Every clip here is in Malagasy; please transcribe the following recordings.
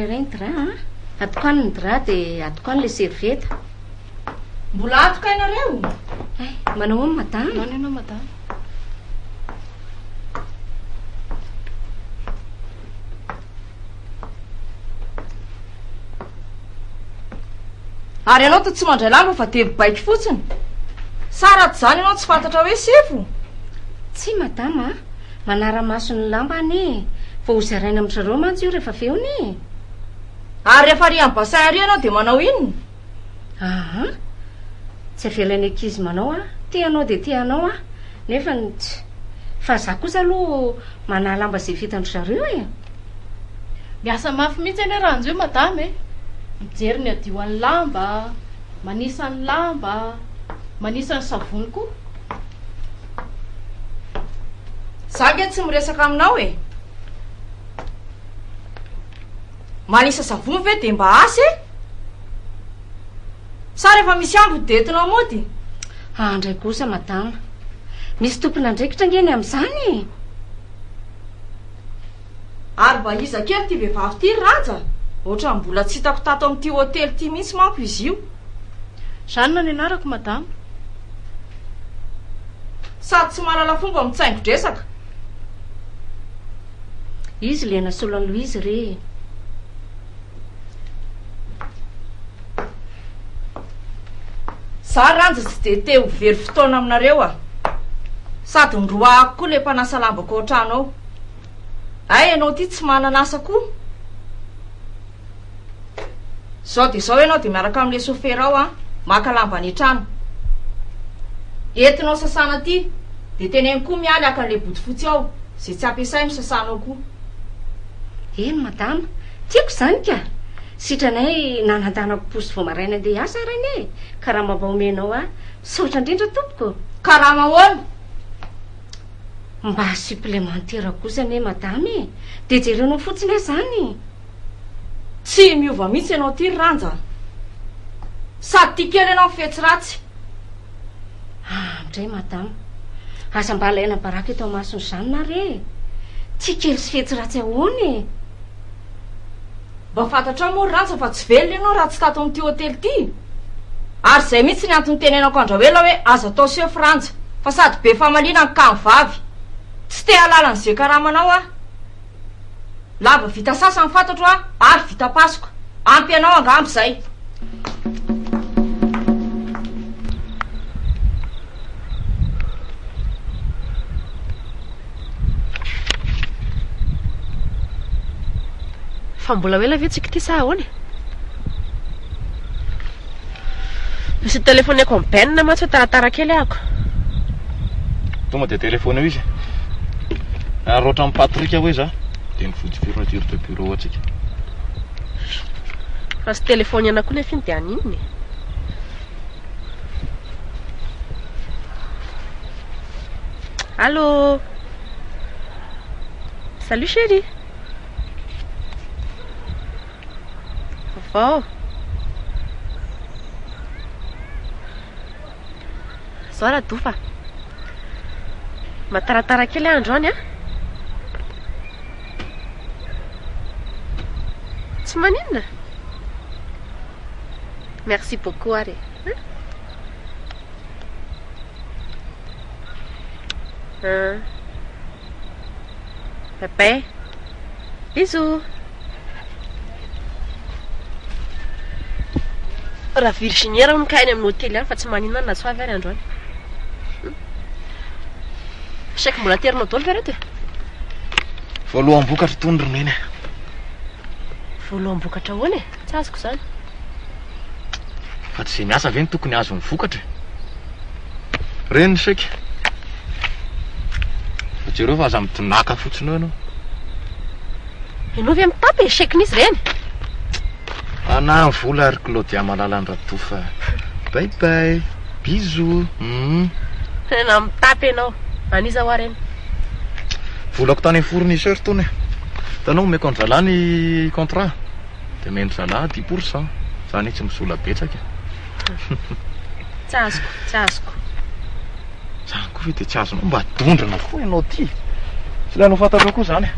Regny drap atoko any ny drap dia atoko any le servieta. Mbola atoka ianareo? Manao amin'ny madama. Manao ianao madama. Ary ianao ta tsy mandray lamba fa telo baiky fotsiny. Sara ato izany ianao tsy fantatra hoe sefo? Tsy madama, manara-maso ny lamba anie. Vao ho zaraina amin'ny zareo mantsy io rehefa feony. Ary rehefa ary amin'ny bassin ary ianao dia manao inona? Aha, tsy avelan'ny ankizy manao tianao dia tianao nefa fa za kosa aloha manala lamba izay vitan-dry zareo e. Miasa mafy mihitsy anie raha anjeo madama e. Mijery ny adioan'ny lamba, manisany lamba, manisany savony koa. Za nge tsy miresaka aminao e. Manisa savony ve dia mba asy e? Sa rehefa misy ambo detinao mody? Andray kosa madama, misy tompona ndraikitra ngeny amin'izany. Ary mba iza kely ty vehivavy ty raja. Ohatra mbola tsy hitako tato amin'ity hôtely ty mihitsy manko izy io. Zanona ny anarako madama. Sady tsy mahalala fomba mitsaingo-dresaka. Izy Lena Solon Louise re. Za ranja tsy dia te ho very fotoana aminareo sady ndroahako koa le mpanasa lambako ao an-trano ao. Ianao ty tsy manana asa koa. Zao dia zao ianao dia miaraka amin'le sofera ao maka lamba ny trano. Entinao sasana ty dia teneny koa mialy aka an'le bodofotsy ao izay tsy ampiasainy sasanao koa. Eny madama, tiako izany ka. Sitranay nanandanako posy vao maraina andeha hiasa reny e. Karama mba omenao saotra indrindra tompoko. Karama ahoana? Mba supplémentaire kosa ane madama e. Dia jerenao fotsiny zany. Tsy miova mihitsy ianao ty ranja. Sady tia kely ianao fetsy ratsy. Amindray madama, asa mba alaina baraka eto masony zanona re. Tia kely sy fetsy ratsy ahoana e. Mba fantatra moa ranja fa tsy velona ianao raha tsy tato amin'ity hôtely ty. Ary izay mihitsy ny antony tenenako Andrahoela hoe aza atao sefo ranja fa sady be famalina ny kamivavy. Tsy te halala n'izay karamanao lava vita sasa ny fantatro ary vita pasoka. Ampy anao angambo izay. Fa mbola hoe lavetsika ty sa ahoana? Misy telefoneko amin'ny benina mantsy hoe taratara kely ahako. Tonga dia telefoneo izy. Ary ohatra amin'ny Patrika hoe za dia mivody fermeture de bureau atsika. Fa sy telefony anako nefa iny dia aninony. Allô? Salut chérie. Vao. Zao raha dofa. Mataratara kely androany Tsy maninona. Merci beaucoup are. Bye. Bisous. Raha Virginiera no kainy amin'ny hôtely any fa tsy maninona na soavy ary androany. Saika mbola terinao daholo ve reto e? Voaloham-bokatra tondrona iny. Voaloham-bokatra ahoana e? Tsy azoko izany. Fa tsy izay miasa ve ny tokony azo ny vokatra? Reny saika. Fa jereo fa aza mitonaka fotsiny eo ianao. Ianao ve mitapy e? Chèque-nisy ireny? Ana ny vola ary Claudia malala ny ratofa. Bye. Bisous. Na mitapy ianao. Aniza ho areny. Volako tany fournisseur tony. Tanao omeko ny zalahy ny contrat. Dia meny zalahy 10%. Zany tsy misola betsaka. Tsy azoko. Zany koa ve dia tsy azonao mba dondrana koa ianao ty. Tsy ilay anao fantatrao koa zany.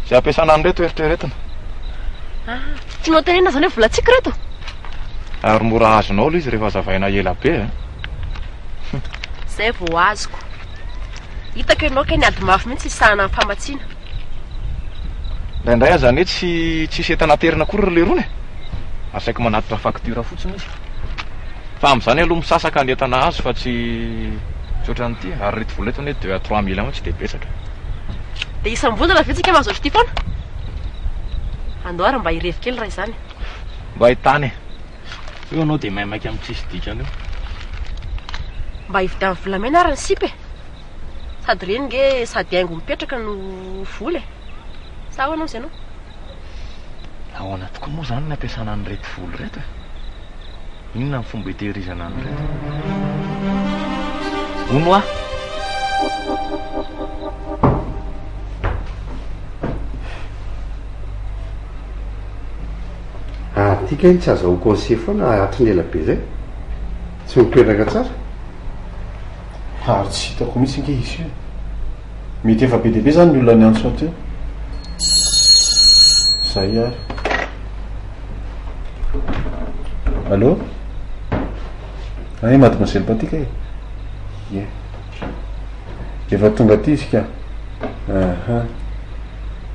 Izay ampiasana an'ireto eritreretina. tsy nao tenena zany hoe volatsika reto ary mora azonao aloha izy rehefa zavaina ela be a zay vao azoko hitako ianao ka ny ady mafy mihitsy isahana ny famatsiana indraindray azany hoe tsy setanaterina kory le rony asaiko manatitra faktura fotsiny izy fa am'izany aloha misasaka ny entana azy fa tsy ohatran'ity ary reto vola etony hoe 2 à 3 mille moa tsy de betsaka de isam-bondana vetsika mahazotra ty foana andao ary mba hirevy kely raha izany mba hitany eo anao de maimaiky amin'ny tsisy dikany io mba hivity amin'ny volamena ary ny sipy sady reny nge sady aingo mipetraka no vola sa hoanao zay anao ahoana tokoa moa zany ny ampiasana ny reto volo reto inona ny fomba hitehirizana ny reto ono tika iny tsy azao conseil foana atriny ela be zay tsy mipetraka tsara ary tsy hitako mihitsy nge izy io mety efa be deabe zany ny olona ny antso aty zay ary allo mademoiselle Patika e efa tonga aty izy ka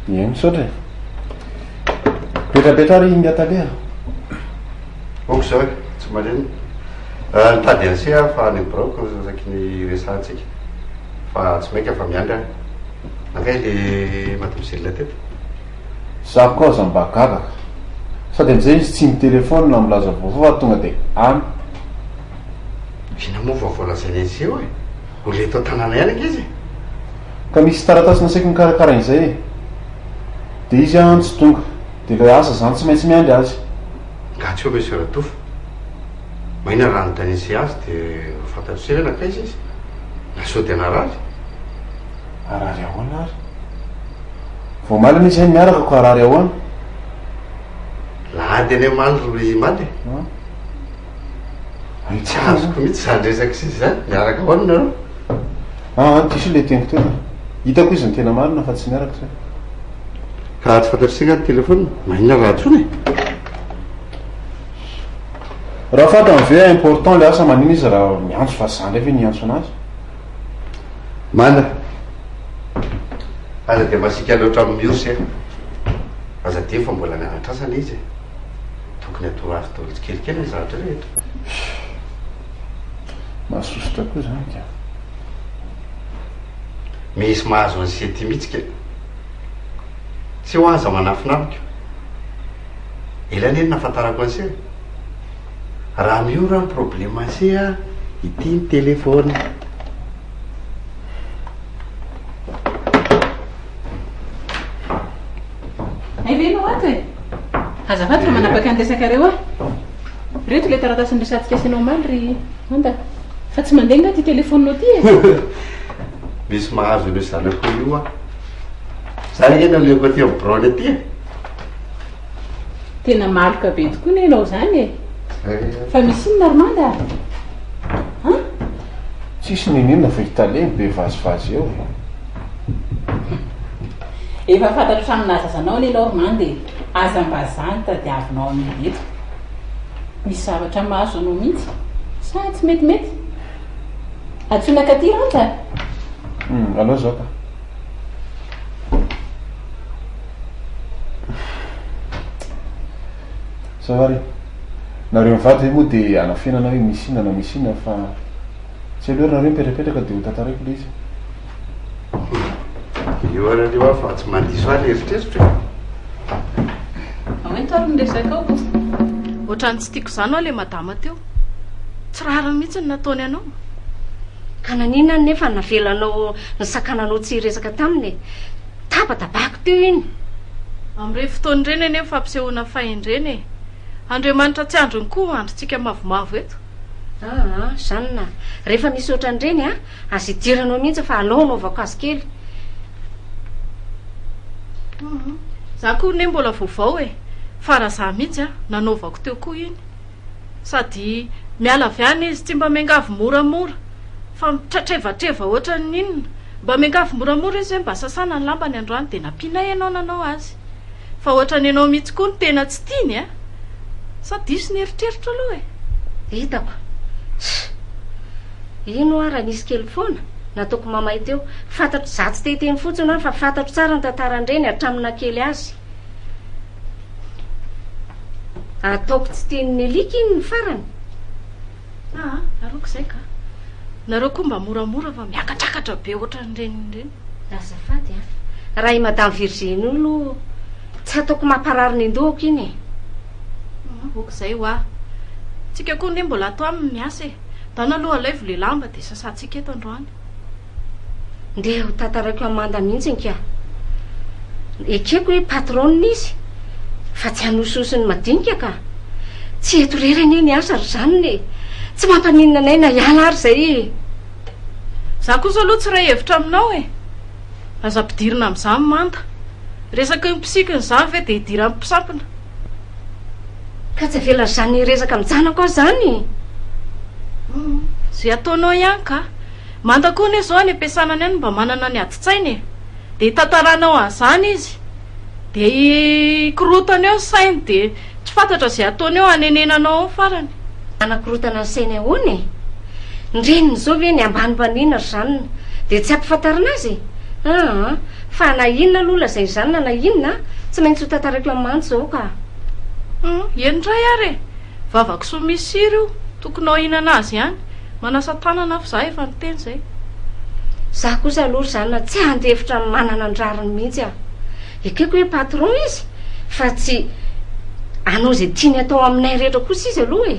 eny sotra petrapetra ry miatalea oko zao tsy maleny nitady ansia fa ny braoko saky ny resantsika fa tsy mainka fa miandry any nakay le mademoiselle teto za koa za mba gagaka sady am'izay izy tsy mitelefona na milaza vaovao fa tonga de any ina moa vaovolazainy izy io e ole tao tanàna ihany ange izy ka misy taratasy nasaiky mikarakara izay de izy any tsy tonga de le asa zany tsy maintsy miandry azy nga tsy eo monsieur Ratofa mahina raha nodanizy azy de fantatro sena nakaizy izy nasody anarazy arary ahoana ary vo malina izy any miaraka ko arary ahoana lahady any mandro maly tsy azoko mihitsy zany resaky sizy zany miaraka ahoana nareo tisy le teniko tena hitako izy ny tena marina fa tsy miaraka zay ka tsy fantatro sena ny telefona mahina raha tsony raha fata ave important le asa manina izy raha miantso fa zany refa niantso anazy mana aza de masika loatra amin'ny miosy aza de fa mbola mianatrasana izy tokony atorary tolotsy kelikely ny zavatra rehetra mahasosotra koa zany ka misy mahazo an'se ty mihitsy ke tsy ho aza manafinamiko elany eny nafantarako an'se raha miora ny problema an'se a ity ny telefona aiveno ato e azafady fa manapaka antesakareo a reto le taratasiny resatika asinao maly ry anda fa tsy mandeha nga ty telefoninao ty e misy mahazo le zanako io a zany ena leoko aty amin'ny brony aty e tena maloka be tokoa ny enao zany e fa misy iny naromanda tsisy ninina fa hitaleny be vazivazy eo efa fantatro saminazazanao le normande azambazany tadiavinao amin'ny eto misy zavatra mahazo anao mihitsy sa tsy metimety atsonaka ty ranta alao zao ka savary nareo mivady moa de anafenana hoe misy inana misy inana fa tsy aloha nareo mipetrapetraka de ho tataraiko le izy io arareo a fa tsy mandiso aly eritreritry aoentoary nyresaka ao ohatrany tsy tiako zany ao le madama teo tsy rariny mihitsy ny nataony anao ka nanina ny nefa navelanao ny sakananao tsy resaka taminy tabatabako teo iny am'ire fotoany reny eny fampisehoana fahendreny e andriamanitra tsy androny koa androtsika mavomavo eto zany na rehefa misy ohatran'ireny a azy idiranao mihitsy fa alaonao vaoko azy kely za koa ne mbola vaovao e fa raha za mihitsy a nanaovako teo koa iny sady miala avy any izy tsy mba miangavy moramora fa mitratrevatreva ohatra ninona mba miangavy moramora izy hoe mba sasana ny lamba ny androany de nampiana ianao nanao azy fa ohatra ny ianao mihitsy koa ny tena tsy tiany a sa diso ny eritreritra aloha hitako ino ara nisy kely foana nataoko mamay teo fantatro za tsy teteny fotsiny a fa fantatro tsara ny tantarandreny hatramina kely azy ataoko tsy tian'ny alika iny ny farany aroako izay ka nareo koa mba moramora fa miakatrakatra be ohatra nyrenyreny lazafady a raha i madame Virginie olo tsy ataoko mamparary ny andohako iny oko izay ho a tsika koa ne mbola atao amin'ny miasa dana aloha alaivo le lamba dia sasantsika eto androany ndeha ho tantarako amanda mihitsy nka ekeko hoe patronny izy fa tsy hanososony madinika ka tsy eto rerany eny asa ry zanony tsy mampaninona anay na iala ary zay za kosa aloha tsy ray hevitra aminao aza mpidirina amin'izany manta resaka mpisikiny zany ve dia hidira amin'ny mpisampina ka tsy avelany zany resaka mijanako ao zany zay ataonao ihany ka manda koa ne zao any ampiasanany any mba manana ny adi-tsainy dia hitantaranao an'izany izy dia ikorotana eo sainy dia tsy fantatra izay ataony eo hanenenanao ao farany anakorotana ny sainy ahoany nyreniny zao ve ny ambanimbaniana ry zanona dia tsy ampifantarina azy fa na inona aloha lazay zanona na inona tsy maintsy ho tantarako am'mantsy zao ka enindray ary vavako so misy siry io tokony ao hinana azy ihany manasa tanana fa za efa nyteny zay za kosa aloha ry zanona tsy handefitra manana andrariny mihitsy a ekeko hoe patron izy fa tsy anao zay tiany atao aminay rehetra kosa izy aloha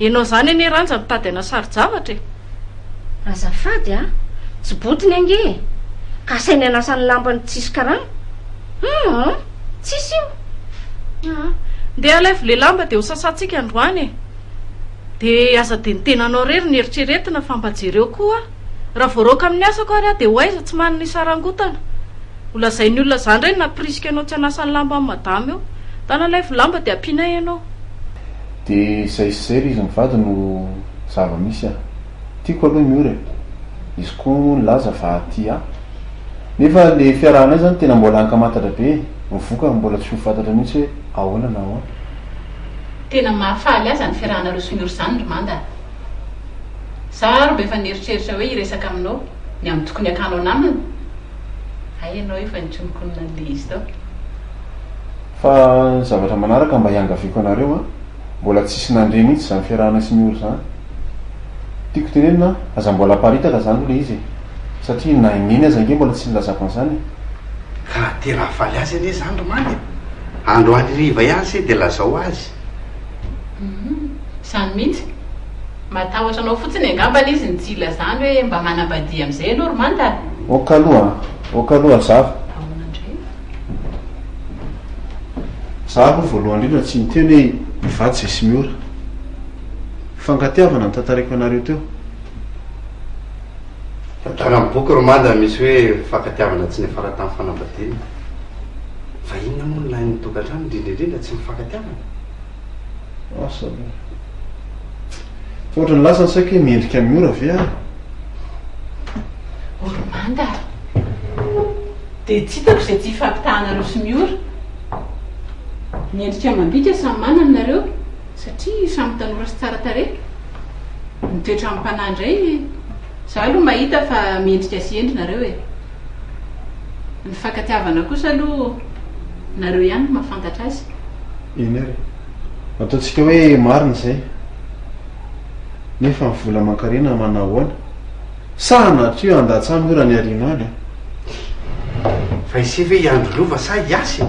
enao zany eny ranja mitady ana sary-javatra azafady a tsy botiny ange ka sainy anasany lambany tsisy karana tsisy io ndeha alaivo le lamba dia ho sasantsika androany dia aza dia nitenanao rery ny eritreretina fa mba jereo koa raha voaroaka amin'ny asako ary a dia ho aiza tsy manana isarangotana olazay ny olona zany reny napirisika anao tsy anasany lamba amin'ny madama eo dana alaivo lamba dia ampianay ianao dia izay sy zay ry izy mivady no zava-misy a tiako aloha miora izy koa nylaza fa aty nefa le fiarahanay zany tena mbola ankamantatra be mivoka mbola tsy ho fantatra mihitsy hoe ahoana na ahoana tena mahafaly aza ny fiarahanareo sy miory zany ry manda za ro mba efa nieritreritra hoe hiresaka aminao ny amin'ny tokony akanao namana ay ianao efa nitsonokonina n'le izy tao fa ny zavatra manaraka mba hiangaviako anareo mbola tsisy nandre mihitsy zany fiarahana sy miory zany tiako tenenina aza mbola paritaka zany le izy satria na ineny aza nge mbola tsy nilazako an'izany ka tena faly azy ane zany ro mandy andro any riva ihany se dia lazao azy zany mihitsy matahotra anao fotsiny angambana izy nitsila zany hoe mba manambadi amin'izay anao ro manda okaloha zava ahoanandray za aloha voalohany indrindra tsy niteny hoe mivady zay sy miora fangatiavana ny tantarako anareo teo tantara amin'ny boky romanda misy hoe fankatiavana tsy nefara tamin'ny fanambadiana fa inona moa ny lainy tokantrano indrindraindrindra tsy mifankatiavana asa fa ohatra ny lasa ny saika hoe miendrika miora ve oromanda dia tsy hitako izay tsy fampitahanareo sy miora miendrika mambika samy manana nareo satria samy tanora sy tsara tare mitoetra amin'ny mpanandray za aloha mahita fa miendrika sy endrinareo ny fankatiavana kosa aloha nareo ihany no mahafantatra azy iny ary ataontsika hoe marina izay nefa mivola mankarena manao ahoana sa natrio andatsamy ora ny ariana any fa isy ve iandro lova sa hiasy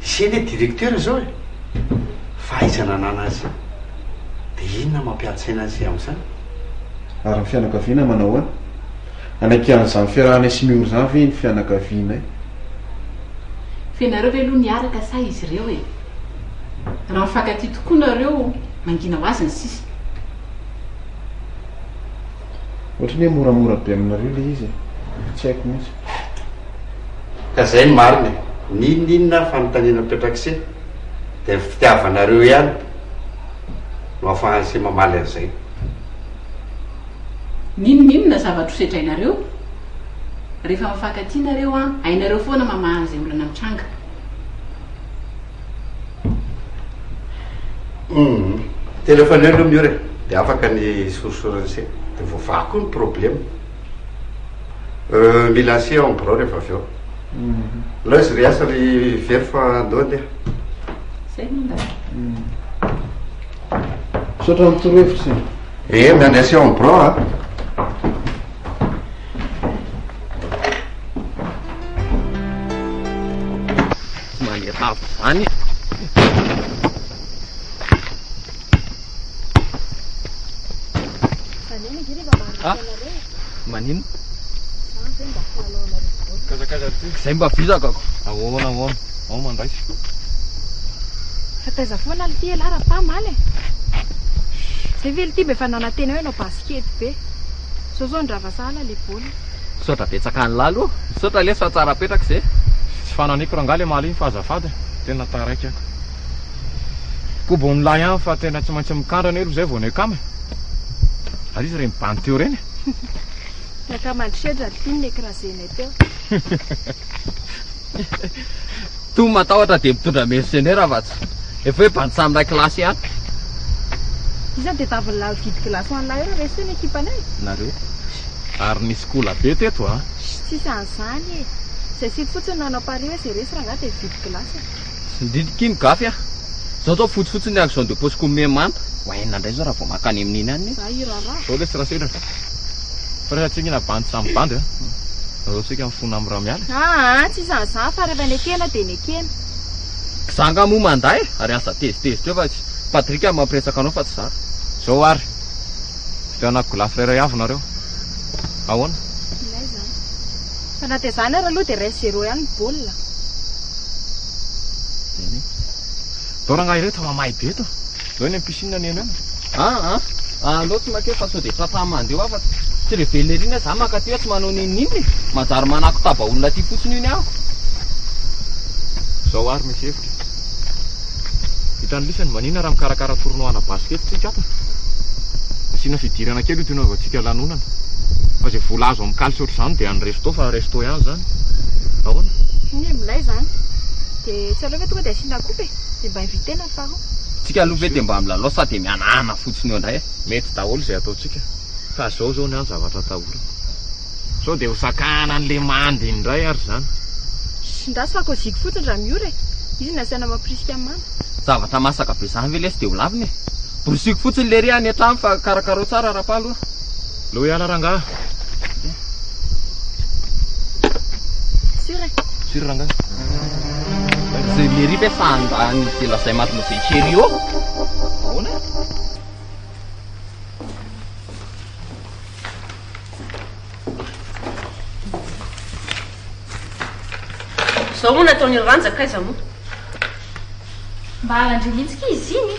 iseny hoe directeur zao fa aiza nanana azy dia inona mampiatsaina azy amin'izany ary ny fianakaviana manao ahoana anakian'izany fiarahanay sy miory zany ve ny fianakavianay fenareo ve aloha niaraka sa izy ireo raha mifankaty tokoa nareo mangina ho azy ny sisy ohatrany hoe moramora be aminareo le izy tsy haiko mihitsy ka zay ny marina nininona fanontaniana petrakse dia fitiavanareo ihany no afahanse mamaly an'izay ninoninona zavatra hosetrainareo rehefa mifankatinareo a ainareo foana mamahan'izay olana mitranga telefone aloha mio re dia afaka ny sorosoranyse dia voavako ny problème mila anse en bro rehefa avy eo la izy ry asa ry very fa andony zay manda sotra mitorohevitra miany ase en bro a maniravo zany manino zay mba vizakako ahoana ahoana ao mandraisy fataiza foana ny ty elara-pamaly zay vely ty be fa nanantena hoe anao baskety be sao zao ndrava sahala le boly sotra betsaka ny lalo sotra le fa tsara petraka zay tsy fananiko raha nga le maly iny fa azafady tena taraiky ako kobo ny lay any fa tena tsy maintsy mikandrana elo zay vao ny akamy ary izy re mibany teo reny takamandrisedra liny écrasena teo to matahotra dia mitondra mercenaire avatsy efa hoe bantsamy kilasy ihany iza dia taviny vidy kilasy ho an'lahy eo resy ny ekipanay nareo ary nisy kola be teto a tsisy an'izany e zay sidy fotsiny nanao pari hoe zay resy raha nga dia vidy kilasy sy ndrindrikiny gafy a zao zao fotsifotsiny action de pose comme manta hoaina indray zao raha vao makany amin'iny any za irara zao le sirasera fa rehefa tsingina bandy samy bandy a zao tsika mifona amin'ny raha miala tsy izanyza fa rehefa ny ekena dia ny ekena zanga moa manday ary asa tezitezitra eo fa tsy patrika mampiresaka anao fa tsy za zao ary dia anaky golasy rairay avy nareo ahoana ilay zany fa na dia zany ary aloha dia ray 0 ihany ny baolina dao raha nga ireto mamahy be to zao eny ampisinina ny eny ena alao tsy make fa sao dia tratramandeho afa tsy le velerina za makaty hoe tsy manao ninininy manjary manako taba olona ty fotsiny iny ahako zao ary misy hevitra hitany lisany manina raha mikarakara tournoina baskety tsika ato asina fidirana kely io tena vatsika lanonana fa zay vola azo amin'ny kalsy oatra zany dia any resto fa resto ihany zany ahoana ny milay zany dia tsy aloha ve tonga dia asina kope dia mba invitena faro tsika aloha ve dia mba milalao sa dia mianana fotsiny eo indray mety daholo zay ataotsika fa zao zao ny any zavatra tahorana sao dia hosakana an'le mandy indray ary zany sindrasy fa koziky fotsiny raha miory izy nasiana mampirisika amana zavatra masaka be zany ve lesy dia ho laviny borosiko fotsiny le ry any an-trano fa karakaro tsara raha-pa aloha lo iala rangaha sure sure rangaha zay le ry ve fandany zay lazay maty mozay chéri eo ahoana zao moa nataony ranjakaiza moa mba halandry mihitsika izy iny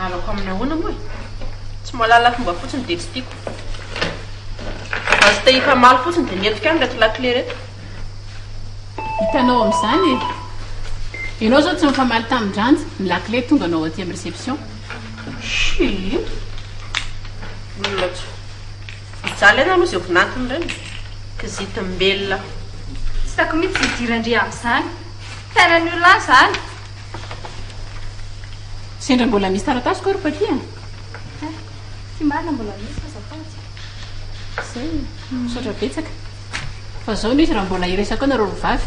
alako amin'ny ahoana moa tsy malala fomba fotsiny dia tsy tiako azy te hifamaly fotsiny dia nietiko any reto lakile reto hitanao amin'izany ianao zao tsy mifamaly tamin-dranja ny lakile tonga anao aty amin'ny réception olona tsy mijaly ena aloha zay voninantiny ireny kizity mbelona tsy tako mihitsy idirandre amin'izany tena ny olona any zany sendra mbola misy taratasy koa ropaty a tsy marina mbola misy fa zafatsy zay sotra betsaka fa zao no izy raha mbola iresaka ao nareo rovavy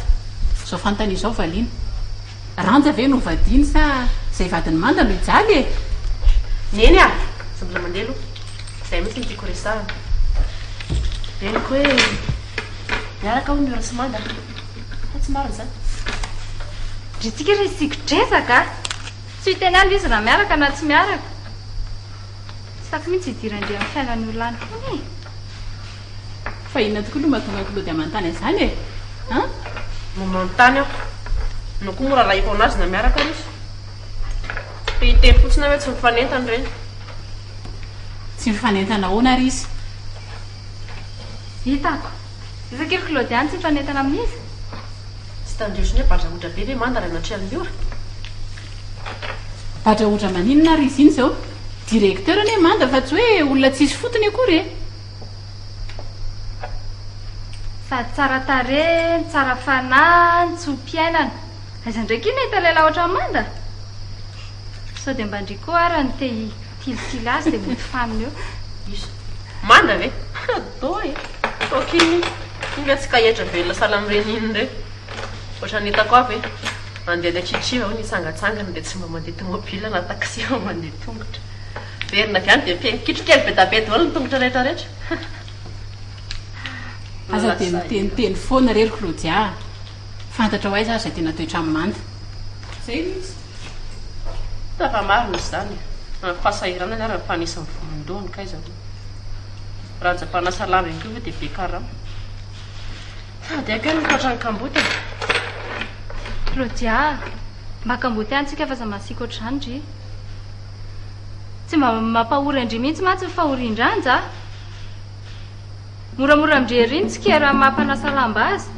zao fantany izao valiana ranja ve no vadiny sa zay vadiny manda no hijaly e neny a sy mbola mandeha aloha zay mihitsy ny tiako resahana reniko hoe miaraka ho miora sy manda fa tsy marina zany dre tsika re sikotresaka tsy hiteny any izy raha miaraka na tsy miaraka tsy tako mihitsy hidirandre amin'ny fiainany olona any fony fa inona tokoa aloha mahatonga kolody amantany azany e momanontany aho no koa mora lahiko anazy na miaraka izy fa hiteny fotsina hoe tsy mifanentany reny tsy mifanentana ahoana ary izy hitako iza kely kolody any tsy mifanentana amin'izy tsy tandresony hoe badraotra be ve manda raha natrehan'ny ora badraotra maninona ary izy iny zao directeur ane manda fa tsy hoe olona tsisy fotony akory e sady tsara tare tsara fanany tsy hompiainana aiza ndraiky ina hita lehilahy oatra manda sao dia mba ndry koa ara ny te tilitily azy dia mety faminy eo izy manda ve do e tokiny inga tsy kahetra velona sala amireniny reny oatra ny hitako avy mandeha le tritriva ho nitsangatsangana dia tsy mba mandeha tomobile na taxi ao mandeha tongotra verina avy any dia mpikitrokely be tapety olo ny tongotra rehetrarehetra aza dia miteniteny foana rery Claudia fantatra ho aiza azy zay tena toetra manda zay izy tafa maro misy zany fahasahirana ny ara-panisany vomondohany kaiza raja-panasa lamba ihany koa dia be karama sady ako hoe mikoatra ny kamboty Claudia mba kamboty any tsika fa za masika ohatrany dry tsy mba mampahory andry mihitsy matsy fahoriandrany za moramora amindreriny tsika raha mampanasa lamba azy